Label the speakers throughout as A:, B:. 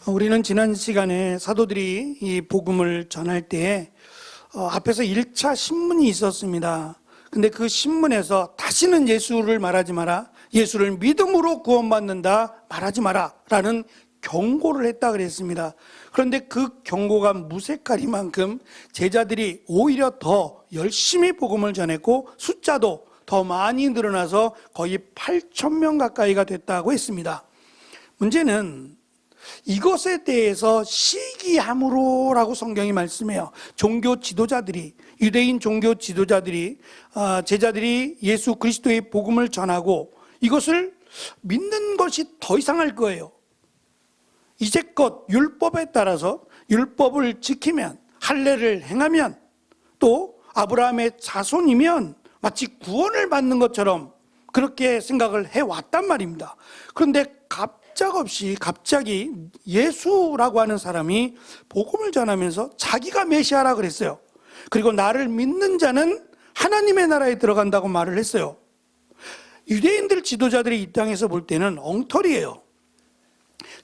A: 우리는 지난 시간에 사도들이 이 복음을 전할 때에 앞에서 1차 신문이 있었습니다. 근데 그 신문에서 다시는 예수를 말하지 마라, 예수를 믿음으로 구원받는다 말하지 마라 라는 경고를 했다 그랬습니다. 그런데 그 경고가 무색하리만큼 제자들이 오히려 더 열심히 복음을 전했고 숫자도 더 많이 늘어나서 거의 8,000명 가까이가 됐다고 했습니다. 문제는 이것에 대해서 시기함으로라고 성경이 말씀해요. 종교 지도자들이, 유대인 종교 지도자들이, 제자들이 예수 그리스도의 복음을 전하고 이것을 믿는 것이 더 이상할 거예요. 이제껏 율법에 따라서 율법을 지키면, 할례를 행하면, 또 아브라함의 자손이면 마치 구원을 받는 것처럼 그렇게 생각을 해왔단 말입니다. 그런데 갑자기 예수라고 하는 사람이 복음을 전하면서 자기가 메시아라 그랬어요. 그리고 나를 믿는 자는 하나님의 나라에 들어간다고 말을 했어요. 유대인들 지도자들이 이 땅에서 볼 때는 엉터리예요.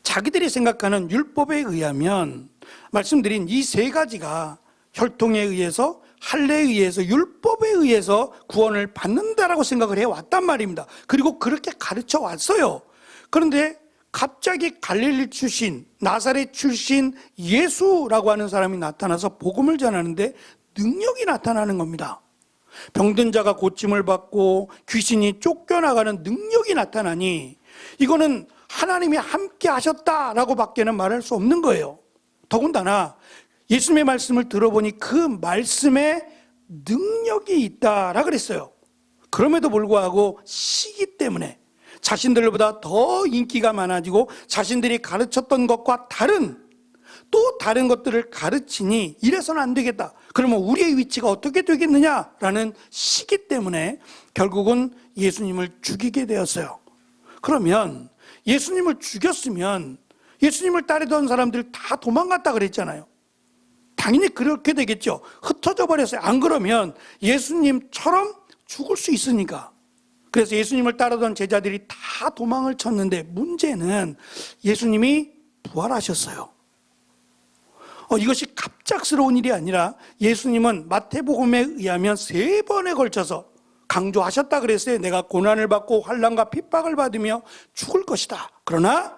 A: 자기들이 생각하는 율법에 의하면 말씀드린 이 세 가지가 혈통에 의해서, 할례에 의해서, 율법에 의해서 구원을 받는다라고 생각을 해왔단 말입니다. 그리고 그렇게 가르쳐 왔어요. 그런데 갑자기 갈릴리 출신, 나사렛 출신 예수라고 하는 사람이 나타나서 복음을 전하는데 능력이 나타나는 겁니다. 병든 자가 고침을 받고 귀신이 쫓겨나가는 능력이 나타나니 이거는 하나님이 함께 하셨다라고 밖에는 말할 수 없는 거예요. 더군다나 예수님의 말씀을 들어보니 그 말씀에 능력이 있다라 그랬어요. 그럼에도 불구하고 시기 때문에 자신들보다 더 인기가 많아지고 자신들이 가르쳤던 것과 또 다른 것들을 가르치니 이래서는 안 되겠다. 그러면 우리의 위치가 어떻게 되겠느냐라는 시기 때문에 결국은 예수님을 죽이게 되었어요. 그러면 예수님을 죽였으면 예수님을 따르던 사람들 다 도망갔다 그랬잖아요. 당연히 그렇게 되겠죠. 흩어져 버렸어요. 안 그러면 예수님처럼 죽을 수 있으니까. 그래서 예수님을 따르던 제자들이 다 도망을 쳤는데 문제는 예수님이 부활하셨어요. 이것이 갑작스러운 일이 아니라 예수님은 마태복음에 의하면 3번에 걸쳐서 강조하셨다 그랬어요. 내가 고난을 받고 환난과 핍박을 받으며 죽을 것이다. 그러나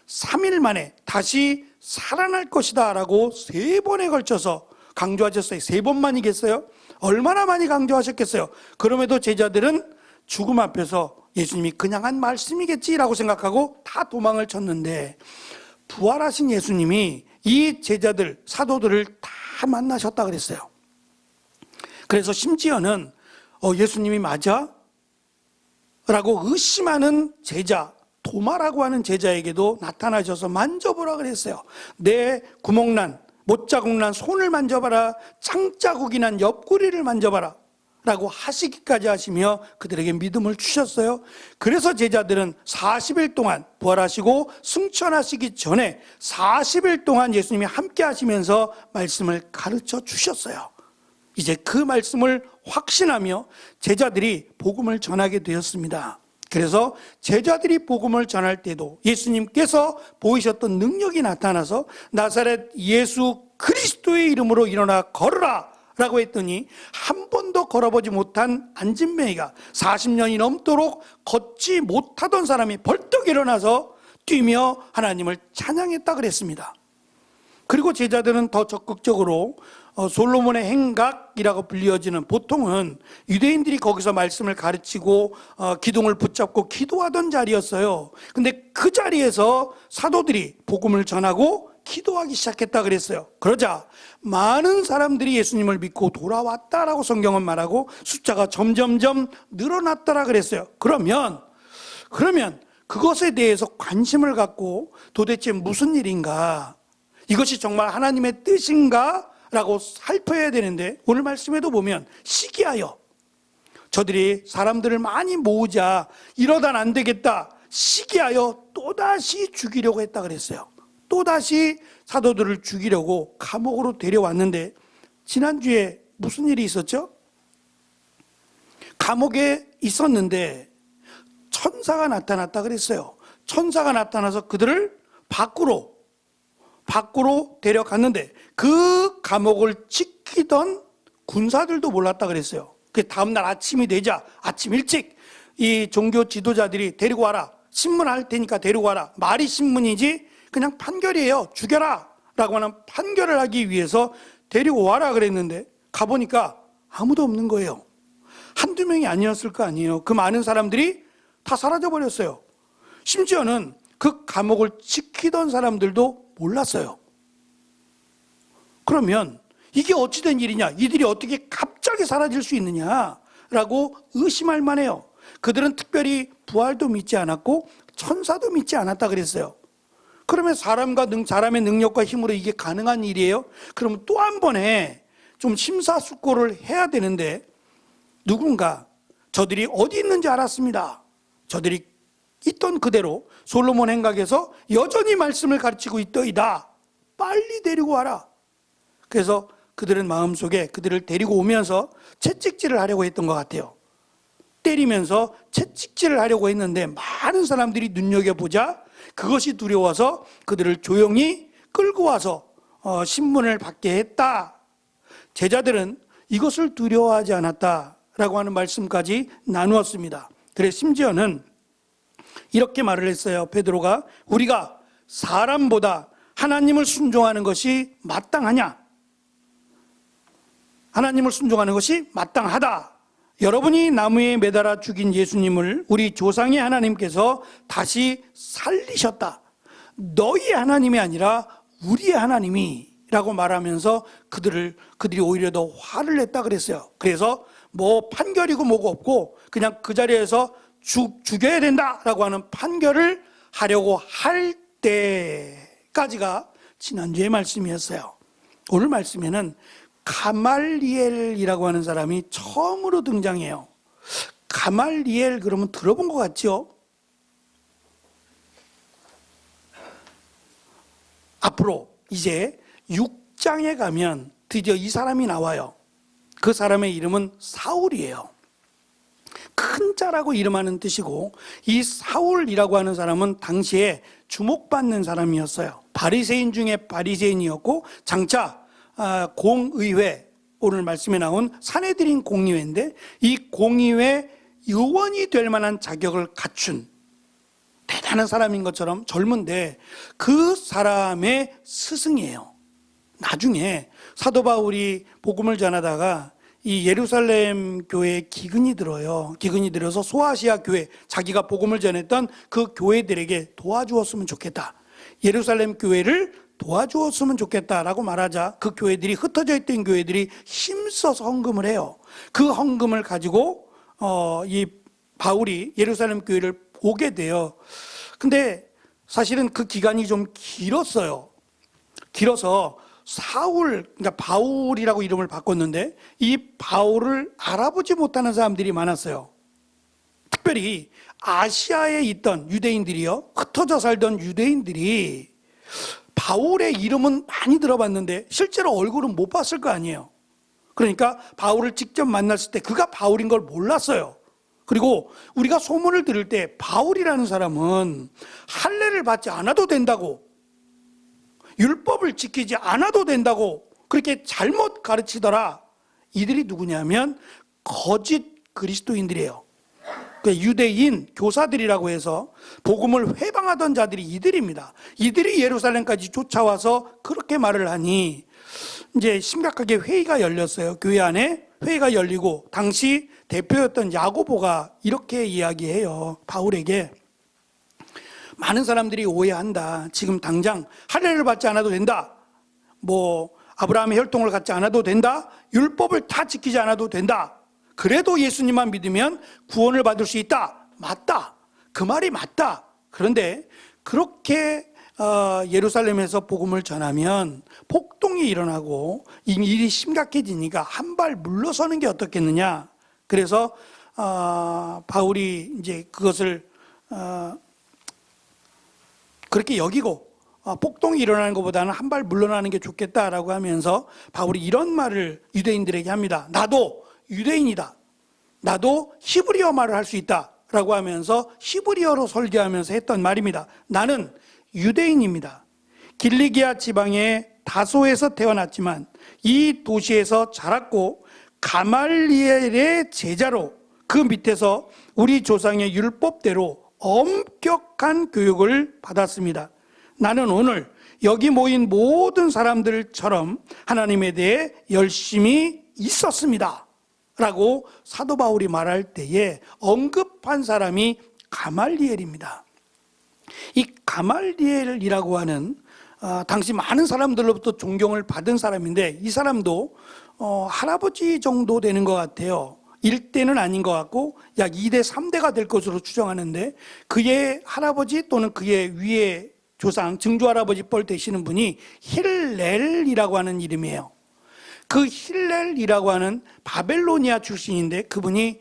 A: 3일 만에 다시 살아날 것이다 라고 3번에 걸쳐서 강조하셨어요. 3번만이겠어요? 얼마나 많이 강조하셨겠어요? 그럼에도 제자들은 죽음 앞에서 예수님이 그냥 한 말씀이겠지라고 생각하고 다 도망을 쳤는데 부활하신 예수님이 이 제자들, 사도들을 다 만나셨다 그랬어요. 그래서 심지어는 예수님이 맞아? 라고 의심하는 제자, 도마라고 하는 제자에게도 나타나셔서 만져보라 그랬어요. 내 구멍난, 못자국난 손을 만져봐라. 창자국이 난 옆구리를 만져봐라 라고 하시기까지 하시며 그들에게 믿음을 주셨어요. 그래서 제자들은 40일 동안 부활하시고 승천하시기 전에 40일 동안 예수님이 함께 하시면서 말씀을 가르쳐 주셨어요. 이제 그 말씀을 확신하며 제자들이 복음을 전하게 되었습니다. 그래서 제자들이 복음을 전할 때도 예수님께서 보이셨던 능력이 나타나서 나사렛 예수 그리스도의 이름으로 일어나 걸으라 라고 했더니 한 번도 걸어보지 못한 안진뱅이가 40년이 넘도록 걷지 못하던 사람이 벌떡 일어나서 뛰며 하나님을 찬양했다 그랬습니다. 그리고 제자들은 더 적극적으로 솔로몬의 행각이라고 불리어지는, 보통은 유대인들이 거기서 말씀을 가르치고 기둥을 붙잡고 기도하던 자리였어요. 근데 그 자리에서 사도들이 복음을 전하고 기도하기 시작했다 그랬어요. 그러자 많은 사람들이 예수님을 믿고 돌아왔다라고 성경은 말하고 숫자가 점점점 늘어났다라 그랬어요. 그러면 그것에 대해서 관심을 갖고 도대체 무슨 일인가, 이것이 정말 하나님의 뜻인가 라고 살펴야 되는데 오늘 말씀에도 보면 시기하여 저들이 사람들을 많이 모으자, 이러단 안 되겠다, 시기하여 또다시 죽이려고 했다 그랬어요. 또다시 사도들을 죽이려고 감옥으로 데려왔는데 지난주에 무슨 일이 있었죠? 감옥에 있었는데 천사가 나타났다 그랬어요. 천사가 나타나서 그들을 밖으로 밖으로 데려갔는데 그 감옥을 지키던 군사들도 몰랐다 그랬어요. 그 다음날 아침이 되자 아침 일찍 이 종교 지도자들이 데리고 와라. 신문할 테니까 데리고 와라. 말이 신문이지 그냥 판결이에요. 죽여라 라고 하는 판결을 하기 위해서 데리고 와라 그랬는데 가보니까 아무도 없는 거예요. 한두 명이 아니었을 거 아니에요. 그 많은 사람들이 다 사라져버렸어요. 심지어는 그 감옥을 지키던 사람들도 몰랐어요. 그러면 이게 어찌된 일이냐? 이들이 어떻게 갑자기 사라질 수 있느냐라고 의심할 만해요. 그들은 특별히 부활도 믿지 않았고 천사도 믿지 않았다 그랬어요. 그러면 사람의 능력과 힘으로 이게 가능한 일이에요? 그러면 또 한 번에 좀 심사숙고를 해야 되는데 누군가 저들이 어디 있는지 알았습니다. 저들이 있던 그대로 솔로몬 행각에서 여전히 말씀을 가르치고 있더이다. 빨리 데리고 와라. 그래서 그들은 마음속에 그들을 데리고 오면서 채찍질을 하려고 했던 것 같아요. 때리면서 채찍질을 하려고 했는데 많은 사람들이 눈여겨보자 그것이 두려워서 그들을 조용히 끌고 와서 신문을 받게 했다. 제자들은 이것을 두려워하지 않았다라고 하는 말씀까지 나누었습니다. 그래서 심지어는 이렇게 말을 했어요. 베드로가 우리가 사람보다 하나님을 순종하는 것이 마땅하냐? 하나님을 순종하는 것이 마땅하다. 여러분이 나무에 매달아 죽인 예수님을 우리 조상의 하나님께서 다시 살리셨다. 너희 하나님이 아니라 우리의 하나님이라고 말하면서 그들이 오히려 더 화를 냈다 그랬어요. 그래서 뭐 판결이고 뭐고 없고 그냥 그 자리에서 죽여야 된다라고 하는 판결을 하려고 할 때까지가 지난주의 말씀이었어요. 오늘 말씀에는 가말리엘이라고 하는 사람이 처음으로 등장해요. 가말리엘 그러면 들어본 것 같죠? 앞으로 이제 6장에 가면 드디어 이 사람이 나와요. 그 사람의 이름은 사울이에요. 큰 자라고 이름하는 뜻이고 이 사울이라고 하는 사람은 당시에 주목받는 사람이었어요. 바리새인 중에 바리새인이었고 장차 공의회, 오늘 말씀에 나온 산헤드린 공의회인데 이 공의회 의원이 될 만한 자격을 갖춘 대단한 사람인 것처럼 젊은데 그 사람의 스승이에요. 나중에 사도 바울이 복음을 전하다가 이 예루살렘 교회에 기근이 들어요. 기근이 들어서 소아시아 교회, 자기가 복음을 전했던 그 교회들에게 도와주었으면 좋겠다. 예루살렘 교회를 도와주었으면 좋겠다라고 말하자 그 교회들이 흩어져 있던 교회들이 힘써서 헌금을 해요. 그 헌금을 가지고 이 바울이 예루살렘 교회를 오게 돼요. 근데 사실은 그 기간이 좀 길었어요. 길어서 그러니까 바울이라고 이름을 바꿨는데 이 바울을 알아보지 못하는 사람들이 많았어요. 특별히 아시아에 있던 유대인들이요, 흩어져 살던 유대인들이 바울의 이름은 많이 들어봤는데 실제로 얼굴은 못 봤을 거 아니에요. 그러니까 바울을 직접 만났을 때 그가 바울인 걸 몰랐어요. 그리고 우리가 소문을 들을 때 바울이라는 사람은 할례를 받지 않아도 된다고, 율법을 지키지 않아도 된다고 그렇게 잘못 가르치더라. 이들이 누구냐면 거짓 그리스도인들이에요. 유대인 교사들이라고 해서 복음을 회방하던 자들이 이들입니다. 이들이 예루살렘까지 쫓아와서 그렇게 말을 하니 이제 심각하게 회의가 열렸어요. 교회 안에 회의가 열리고 당시 대표였던 야고보가 이렇게 이야기해요. 바울에게 많은 사람들이 오해한다. 지금 당장 할례를 받지 않아도 된다. 뭐 아브라함의 혈통을 갖지 않아도 된다. 율법을 다 지키지 않아도 된다. 그래도 예수님만 믿으면 구원을 받을 수 있다. 맞다. 그 말이 맞다. 그런데 그렇게 예루살렘에서 복음을 전하면 폭동이 일어나고 이 일이 심각해지니까 한 발 물러서는 게 어떻겠느냐. 그래서 바울이 이제 그것을 그렇게 여기고 폭동이 일어나는 것보다는 한 발 물러나는 게 좋겠다라고 하면서 바울이 이런 말을 유대인들에게 합니다. 나도 유대인이다. 나도 히브리어 말을 할 수 있다 라고 하면서 히브리어로 설교하면서 했던 말입니다. 나는 유대인입니다. 길리기아 지방의 다소에서 태어났지만 이 도시에서 자랐고 가말리엘의 제자로 그 밑에서 우리 조상의 율법대로 엄격한 교육을 받았습니다. 나는 오늘 여기 모인 모든 사람들처럼 하나님에 대해 열심히 있었습니다 라고 사도 바울이 말할 때에 언급한 사람이 가말리엘입니다. 이 가말리엘이라고 하는 당시 많은 사람들로부터 존경을 받은 사람인데, 이 사람도 할아버지 정도 되는 것 같아요. 1대는 아닌 것 같고 약 2대, 3대가 될 것으로 추정하는데, 그의 할아버지 또는 그의 위의 조상, 증조할아버지 뻘 되시는 분이 힐렐이라고 하는 이름이에요. 그 힐렐이라고 하는 바벨로니아 출신인데, 그분이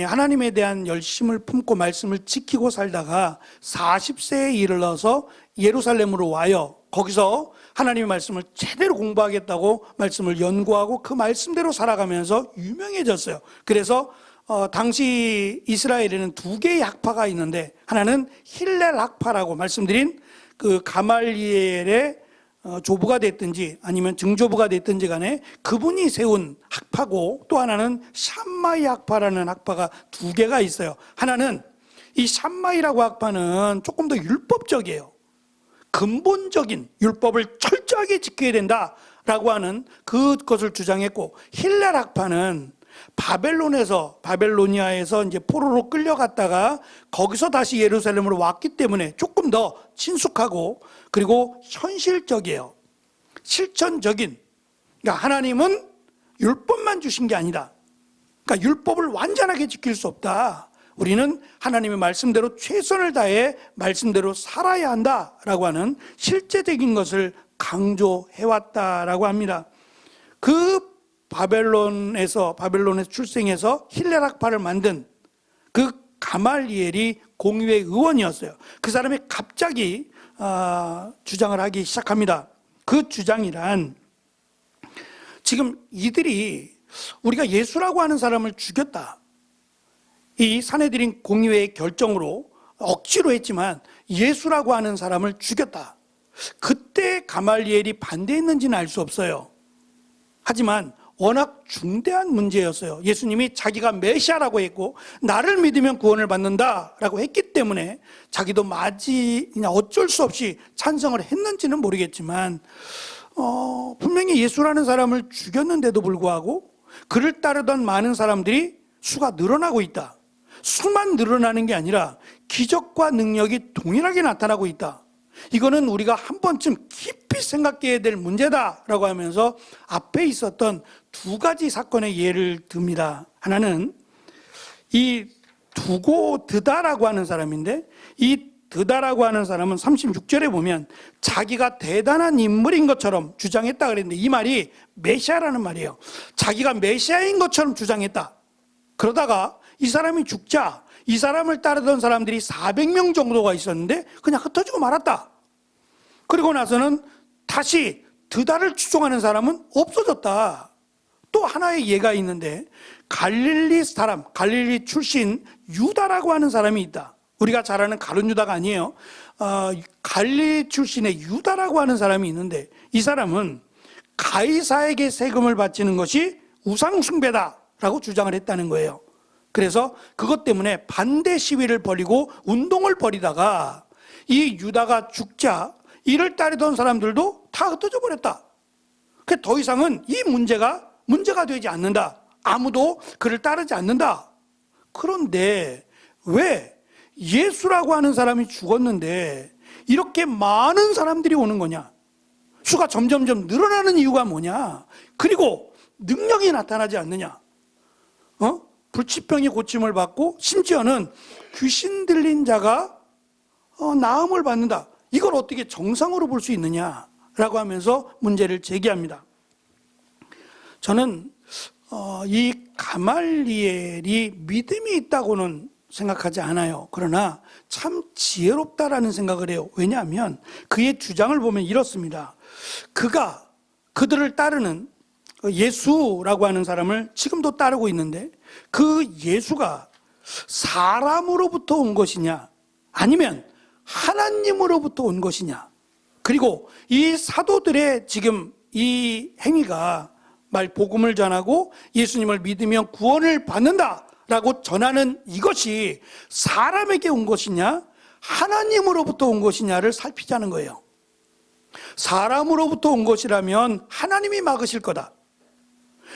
A: 하나님에 대한 열심을 품고 말씀을 지키고 살다가 40세에 이르러서 예루살렘으로 와요. 거기서 하나님의 말씀을 제대로 공부하겠다고 말씀을 연구하고 그 말씀대로 살아가면서 유명해졌어요. 그래서 당시 이스라엘에는 2개의 학파가 있는데, 하나는 힐렐 학파라고 말씀드린 그 가말리엘의 조부가 됐든지 아니면 증조부가 됐든지 간에 그분이 세운 학파고, 또 하나는 샴마이 학파라는 학파가 2개가 있어요. 하나는 이 샴마이라고 학파는 조금 더 율법적이에요. 근본적인 율법을 철저하게 지켜야 된다라고 하는 그것을 주장했고, 힐렐 학파는 바벨로니아에서 이제 포로로 끌려갔다가 거기서 다시 예루살렘으로 왔기 때문에 조금 더 친숙하고, 그리고 현실적이에요. 실천적인. 그러니까 하나님은 율법만 주신 게 아니다. 그러니까 율법을 완전하게 지킬 수 없다. 우리는 하나님의 말씀대로 최선을 다해 말씀대로 살아야 한다라고 하는 실제적인 것을 강조해왔다라고 합니다. 그 바벨론에서 출생해서 힐렐 학파를 만든 그 가말리엘이 공의회 의원이었어요. 그 사람이 갑자기 주장을 하기 시작합니다. 그 주장이란, 지금 이들이 우리가 예수라고 하는 사람을 죽였다, 이 산헤드린 공의회의 결정으로 억지로 했지만 예수라고 하는 사람을 죽였다. 그때 가말리엘이 반대했는지는 알 수 없어요. 하지만 워낙 중대한 문제였어요. 예수님이 자기가 메시아라고 했고 나를 믿으면 구원을 받는다라고 했기 때문에 자기도 어쩔 수 없이 찬성을 했는지는 모르겠지만 분명히 예수라는 사람을 죽였는데도 불구하고 그를 따르던 많은 사람들이 수가 늘어나고 있다. 수만 늘어나는 게 아니라 기적과 능력이 동일하게 나타나고 있다. 이거는 우리가 한 번쯤 깊이 생각해야 될 문제다라고 하면서 앞에 있었던 2가지 사건의 예를 듭니다. 하나는 이 두고 드다라고 하는 사람인데, 이 드다라고 하는 사람은 36절에 보면 자기가 대단한 인물인 것처럼 주장했다 그랬는데, 이 말이 메시아라는 말이에요. 자기가 메시아인 것처럼 주장했다. 그러다가 이 사람이 죽자 이 사람을 따르던 사람들이 400명 정도가 있었는데 그냥 흩어지고 말았다. 그리고 나서는 다시 드다를 추종하는 사람은 없어졌다. 또 하나의 예가 있는데, 갈릴리 출신 유다라고 하는 사람이 있다. 우리가 잘 아는 가룟 유다가 아니에요. 갈릴리 출신의 유다라고 하는 사람이 있는데, 이 사람은 가이사에게 세금을 바치는 것이 우상 숭배다라고 주장을 했다는 거예요. 그래서 그것 때문에 반대 시위를 벌이고 운동을 벌이다가 이 유다가 죽자 이를 따르던 사람들도 다 흩어져 버렸다. 더 이상은 이 문제가 되지 않는다. 아무도 그를 따르지 않는다. 그런데 왜 예수라고 하는 사람이 죽었는데 이렇게 많은 사람들이 오는 거냐? 수가 점점점 늘어나는 이유가 뭐냐? 그리고 능력이 나타나지 않느냐? 불치병이 고침을 받고 심지어는 귀신 들린 자가 나음을 받는다. 이걸 어떻게 정상으로 볼 수 있느냐라고 하면서 문제를 제기합니다. 저는 이 가말리엘이 믿음이 있다고는 생각하지 않아요. 그러나 참 지혜롭다라는 생각을 해요. 왜냐하면 그의 주장을 보면 이렇습니다. 그들을 따르는 예수라고 하는 사람을 지금도 따르고 있는데, 그 예수가 사람으로부터 온 것이냐 아니면 하나님으로부터 온 것이냐, 그리고 이 사도들의 지금 이 행위가 복음을 전하고 예수님을 믿으면 구원을 받는다라고 전하는 이것이 사람에게 온 것이냐 하나님으로부터 온 것이냐를 살피자는 거예요. 사람으로부터 온 것이라면 하나님이 막으실 거다.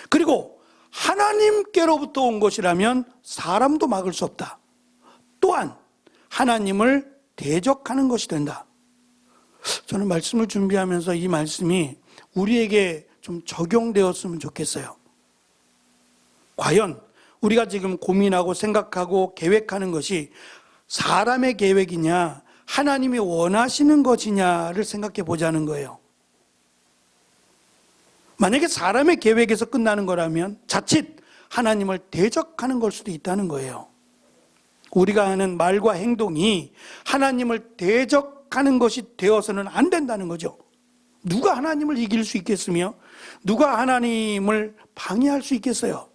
A: 그리고 하나님께로부터 온 것이라면 사람도 막을 수 없다. 또한 하나님을 대적하는 것이 된다. 저는 말씀을 준비하면서 이 말씀이 우리에게 좀 적용되었으면 좋겠어요. 과연 우리가 지금 고민하고 생각하고 계획하는 것이 사람의 계획이냐 하나님이 원하시는 것이냐를 생각해 보자는 거예요. 만약에 사람의 계획에서 끝나는 거라면 자칫 하나님을 대적하는 걸 수도 있다는 거예요. 우리가 하는 말과 행동이 하나님을 대적하는 것이 되어서는 안 된다는 거죠. 누가 하나님을 이길 수 있겠으며 누가 하나님을 방해할 수 있겠어요?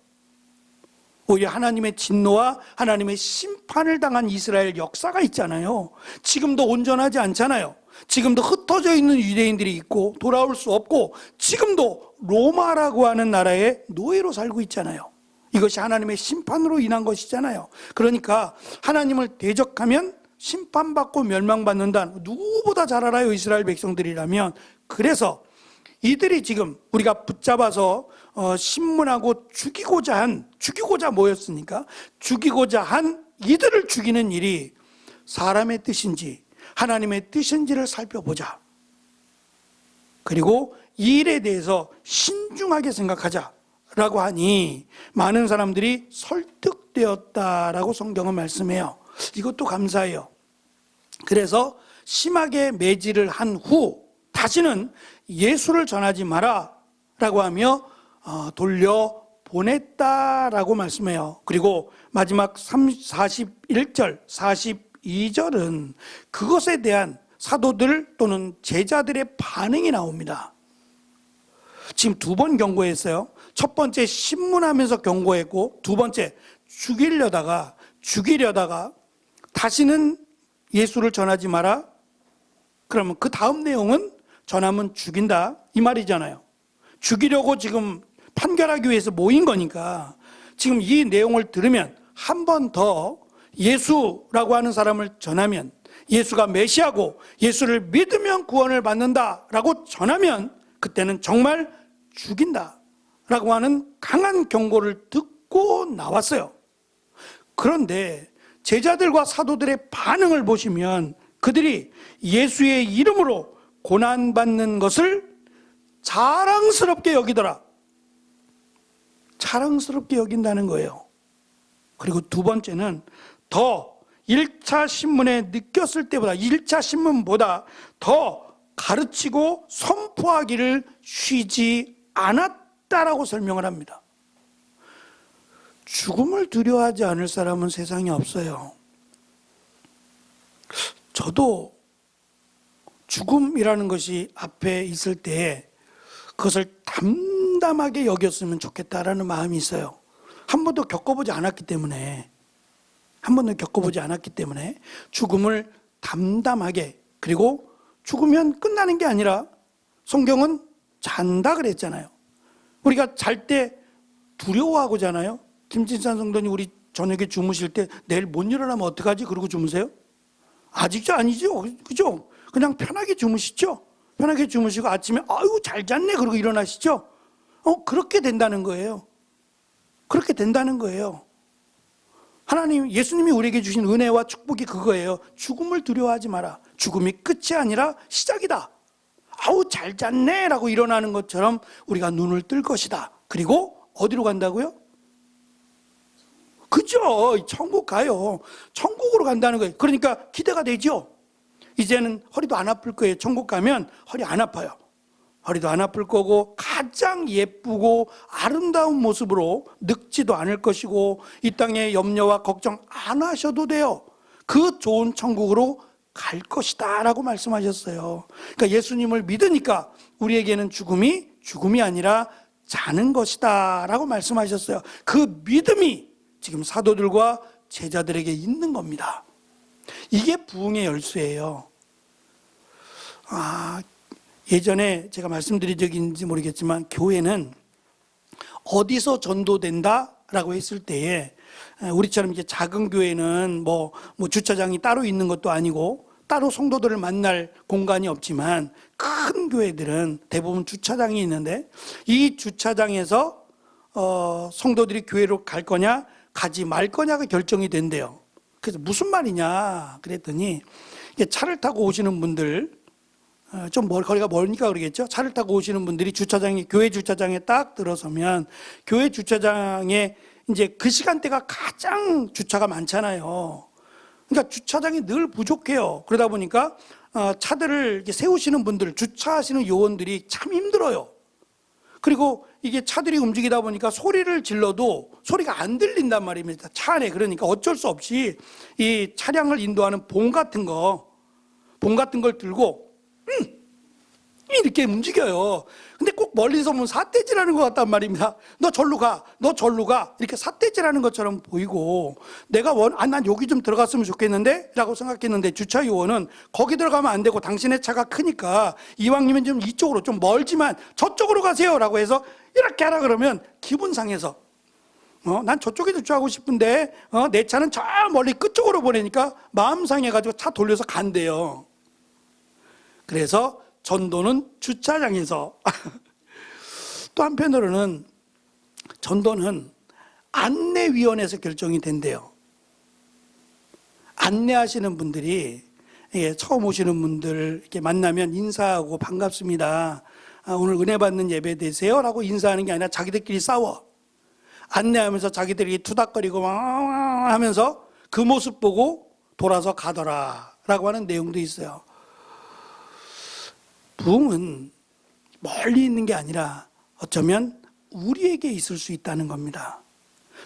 A: 오히려 하나님의 진노와 하나님의 심판을 당한 이스라엘 역사가 있잖아요. 지금도 온전하지 않잖아요. 지금도 흩어져 있는 유대인들이 있고 돌아올 수 없고 지금도 로마라고 하는 나라의 노예로 살고 있잖아요. 이것이 하나님의 심판으로 인한 것이잖아요. 그러니까 하나님을 대적하면 심판받고 멸망받는다. 누구보다 잘 알아요, 이스라엘 백성들이라면. 그래서 이들이 지금 우리가 붙잡아서 신문하고 죽이고자 모였으니까 죽이고자 한 이들을 죽이는 일이 사람의 뜻인지 하나님의 뜻인지를 살펴보자. 그리고 이 일에 대해서 신중하게 생각하자라고 하니 많은 사람들이 설득되었다라고 성경은 말씀해요. 이것도 감사해요. 그래서 심하게 매질을 한 후 다시는 예수를 전하지 마라 라고 하며 돌려보냈다라고 말씀해요. 그리고 마지막 41절, 42절은 그것에 대한 사도들 또는 제자들의 반응이 나옵니다. 지금 두 번 경고했어요. 첫 번째 신문하면서 경고했고 두 번째 죽이려다가 다시는 예수를 전하지 마라. 그러면 그 다음 내용은 전하면 죽인다 이 말이잖아요. 죽이려고 지금 판결하기 위해서 모인 거니까 지금 이 내용을 들으면 한 번 더 예수라고 하는 사람을 전하면 예수가 메시아고 예수를 믿으면 구원을 받는다라고 전하면 그때는 정말 죽인다라고 하는 강한 경고를 듣고 나왔어요. 그런데 제자들과 사도들의 반응을 보시면 그들이 예수의 이름으로 고난받는 것을 자랑스럽게 여기더라. 자랑스럽게 여긴다는 거예요. 그리고 두 번째는 더 1차 신문에 느꼈을 때보다 1차 신문보다 더 가르치고 선포하기를 쉬지 않았다라고 설명을 합니다. 죽음을 두려워하지 않을 사람은 세상에 없어요. 저도 죽음이라는 것이 앞에 있을 때 그것을 담담하게 여겼으면 좋겠다라는 마음이 있어요. 한 번도 겪어보지 않았기 때문에 죽음을 담담하게, 그리고 죽으면 끝나는 게 아니라 성경은 잔다 그랬잖아요. 우리가 잘 때 두려워하고잖아요. 김진산 성도님 우리 저녁에 주무실 때 내일 못 일어나면 어떡하지? 그러고 주무세요? 아직도 아니죠. 그죠? 그냥 편하게 주무시죠? 편하게 주무시고 아침에 아유 잘 잤네 그러고 일어나시죠? 그렇게 된다는 거예요. 그렇게 된다는 거예요. 하나님, 예수님이 우리에게 주신 은혜와 축복이 그거예요. 죽음을 두려워하지 마라. 죽음이 끝이 아니라 시작이다. 아우 잘 잤네 라고 일어나는 것처럼 우리가 눈을 뜰 것이다. 그리고 어디로 간다고요? 그죠? 천국 가요. 천국으로 간다는 거예요. 그러니까 기대가 되죠? 이제는 허리도 안 아플 거예요. 천국 가면 허리 안 아파요. 허리도 안 아플 거고 가장 예쁘고 아름다운 모습으로 늙지도 않을 것이고 이 땅에 염려와 걱정 안 하셔도 돼요. 그 좋은 천국으로 갈 것이다 라고 말씀하셨어요. 그러니까 예수님을 믿으니까 우리에게는 죽음이 아니라 자는 것이다 라고 말씀하셨어요. 그 믿음이 지금 사도들과 제자들에게 있는 겁니다. 이게 부흥의 열쇠예요. 예전에 제가 말씀드린 적이 있는지 모르겠지만 교회는 어디서 전도된다라고 했을 때에 우리처럼 이제 작은 교회는 뭐 주차장이 따로 있는 것도 아니고 따로 성도들을 만날 공간이 없지만 큰 교회들은 대부분 주차장이 있는데 이 주차장에서 성도들이 교회로 갈 거냐 가지 말 거냐가 결정이 된대요. 그래서 무슨 말이냐 그랬더니 차를 타고 오시는 분들 좀 거리가 멀으니까 그러겠죠. 차를 타고 오시는 분들이 교회 주차장에 딱 들어서면 교회 주차장에 이제 그 시간대가 가장 주차가 많잖아요. 그러니까 주차장이 늘 부족해요. 그러다 보니까 차들을 이렇게 세우시는 분들, 주차하시는 요원들이 참 힘들어요. 그리고 이게 차들이 움직이다 보니까 소리를 질러도 소리가 안 들린단 말입니다. 차 안에. 그러니까 어쩔 수 없이 이 차량을 인도하는 봉 같은 걸 들고 이렇게 움직여요. 근데 꼭 멀리서 보면 삿대질하는 것 같단 말입니다. 너 절로 가, 너 절로 가. 이렇게 삿대질하는 것처럼 보이고 내가 난 여기 좀 들어갔으면 좋겠는데 라고 생각했는데 주차 요원은 거기 들어가면 안 되고 당신의 차가 크니까 이왕이면 좀 이쪽으로 좀 멀지만 저쪽으로 가세요 라고 해서 이렇게 하라 그러면 기분 상해서 난 저쪽에 주차하고 싶은데 내 차는 저 멀리 끝쪽으로 보내니까 마음 상해가지고 차 돌려서 간대요. 그래서 전도는 주차장에서 또 한편으로는 전도는 안내위원회에서 결정이 된대요. 안내하시는 분들이 처음 오시는 분들 이렇게 만나면 인사하고 반갑습니다. 오늘 은혜 받는 예배 되세요? 라고 인사하는 게 아니라 자기들끼리 싸워. 안내하면서 자기들이 투닥거리고 막 하면서 그 모습 보고 돌아서 가더라 라고 하는 내용도 있어요. 부흥은 멀리 있는 게 아니라 어쩌면 우리에게 있을 수 있다는 겁니다.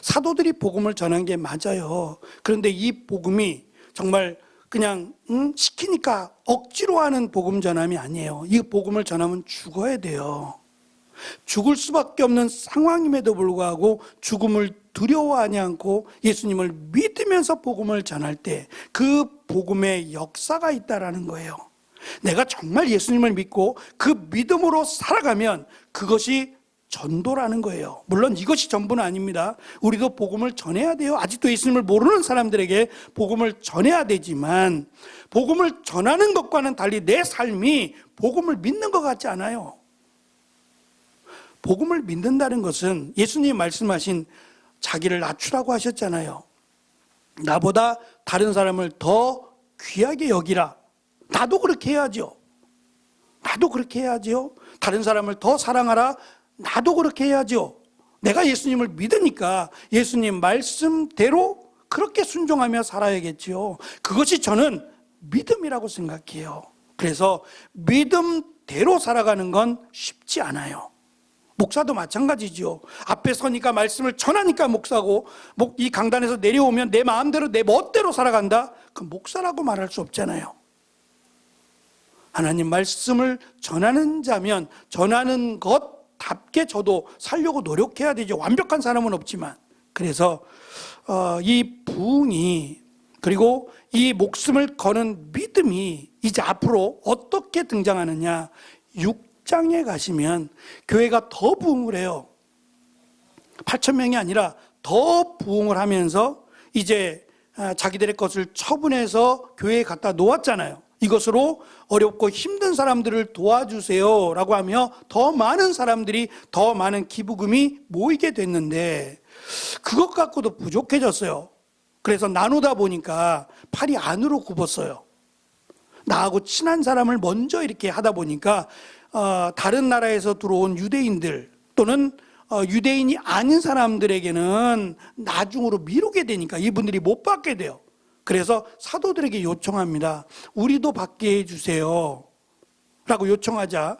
A: 사도들이 복음을 전한 게 맞아요. 그런데 이 복음이 정말 그냥 시키니까 억지로 하는 복음 전함이 아니에요. 이 복음을 전하면 죽어야 돼요. 죽을 수밖에 없는 상황임에도 불구하고 죽음을 두려워하지 않고 예수님을 믿으면서 복음을 전할 때 그 복음의 역사가 있다라는 거예요. 내가 정말 예수님을 믿고 그 믿음으로 살아가면 그것이 전도라는 거예요. 물론 이것이 전부는 아닙니다. 우리도 복음을 전해야 돼요. 아직도 예수님을 모르는 사람들에게 복음을 전해야 되지만 복음을 전하는 것과는 달리 내 삶이 복음을 믿는 것 같지 않아요. 복음을 믿는다는 것은 예수님이 말씀하신 자기를 낮추라고 하셨잖아요. 나보다 다른 사람을 더 귀하게 여기라. 나도 그렇게 해야죠. 나도 그렇게 해야죠. 다른 사람을 더 사랑하라. 나도 그렇게 해야죠. 내가 예수님을 믿으니까 예수님 말씀대로 그렇게 순종하며 살아야겠지요. 그것이 저는 믿음이라고 생각해요. 그래서 믿음대로 살아가는 건 쉽지 않아요. 목사도 마찬가지죠. 앞에 서니까 말씀을 전하니까 목사고 이 강단에서 내려오면 내 마음대로 내 멋대로 살아간다? 그 목사라고 말할 수 없잖아요. 하나님 말씀을 전하는 자면 전하는 것답게 저도 살려고 노력해야 되죠. 완벽한 사람은 없지만. 그래서 이 부흥이 그리고 이 목숨을 거는 믿음이 이제 앞으로 어떻게 등장하느냐. 6장에 가시면 교회가 더 부흥을 해요. 8,000명이 아니라 더 부흥을 하면서 이제 자기들의 것을 처분해서 교회에 갖다 놓았잖아요. 이것으로 어렵고 힘든 사람들을 도와주세요 라고 하며 더 많은 사람들이 더 많은 기부금이 모이게 됐는데 그것 갖고도 부족해졌어요. 그래서 나누다 보니까 팔이 안으로 굽었어요. 나하고 친한 사람을 먼저 이렇게 하다 보니까 다른 나라에서 들어온 유대인들 또는 유대인이 아닌 사람들에게는 나중으로 미루게 되니까 이분들이 못 받게 돼요. 그래서 사도들에게 요청합니다. 우리도 받게 해주세요 라고 요청하자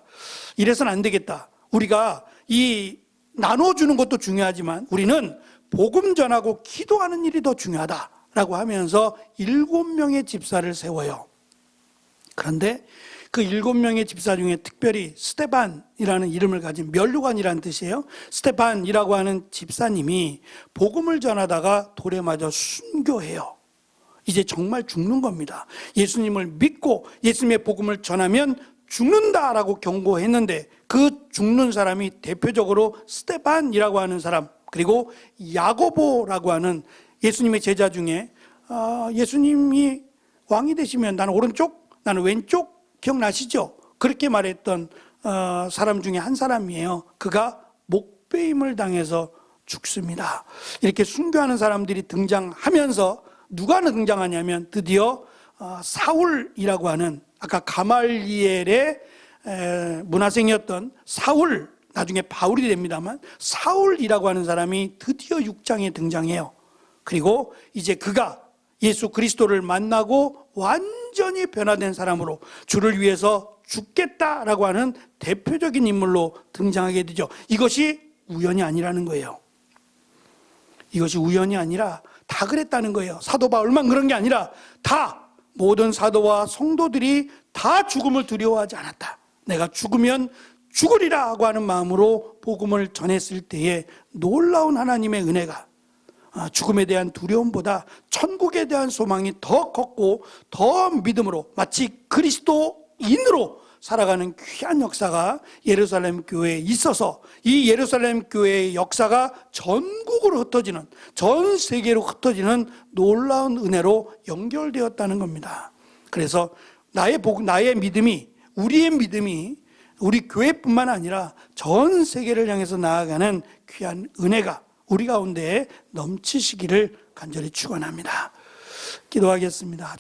A: 이래서는 안 되겠다. 우리가 이 나눠주는 것도 중요하지만 우리는 복음 전하고 기도하는 일이 더 중요하다라고 하면서 7명의 집사를 세워요. 그런데 그 7명의 집사 중에 특별히 스데반이라는 이름을 가진 면류관이라는 뜻이에요. 스데반이라고 하는 집사님이 복음을 전하다가 돌에 맞아 순교해요. 이제 정말 죽는 겁니다. 예수님을 믿고 예수님의 복음을 전하면 죽는다라고 경고했는데 그 죽는 사람이 대표적으로 스데반이라고 하는 사람, 그리고 야고보라고 하는 예수님의 제자 중에 예수님이 왕이 되시면 나는 오른쪽, 나는 왼쪽 기억나시죠? 그렇게 말했던 사람 중에 한 사람이에요. 그가 목배임을 당해서 죽습니다. 이렇게 순교하는 사람들이 등장하면서 누가 등장하냐면 드디어 사울이라고 하는 아까 가말리엘의 문화생이었던 사울, 나중에 바울이 됩니다만 사울이라고 하는 사람이 드디어 6장에 등장해요. 그리고 이제 그가 예수 그리스도를 만나고 완전히 변화된 사람으로 주를 위해서 죽겠다라고 하는 대표적인 인물로 등장하게 되죠. 이것이 우연이 아니라는 거예요. 이것이 우연이 아니라 다 그랬다는 거예요. 사도 바울만 그런 게 아니라 다 모든 사도와 성도들이 다 죽음을 두려워하지 않았다. 내가 죽으면 죽으리라고 하는 마음으로 복음을 전했을 때에 놀라운 하나님의 은혜가 죽음에 대한 두려움보다 천국에 대한 소망이 더 컸고 더 믿음으로 마치 그리스도인으로 살아가는 귀한 역사가 예루살렘 교회에 있어서 이 예루살렘 교회의 역사가 전국으로 흩어지는, 전 세계로 흩어지는 놀라운 은혜로 연결되었다는 겁니다. 그래서 나의 믿음이, 우리의 믿음이 우리 교회뿐만 아니라 전 세계를 향해서 나아가는 귀한 은혜가 우리 가운데 넘치시기를 간절히 축원합니다. 기도하겠습니다.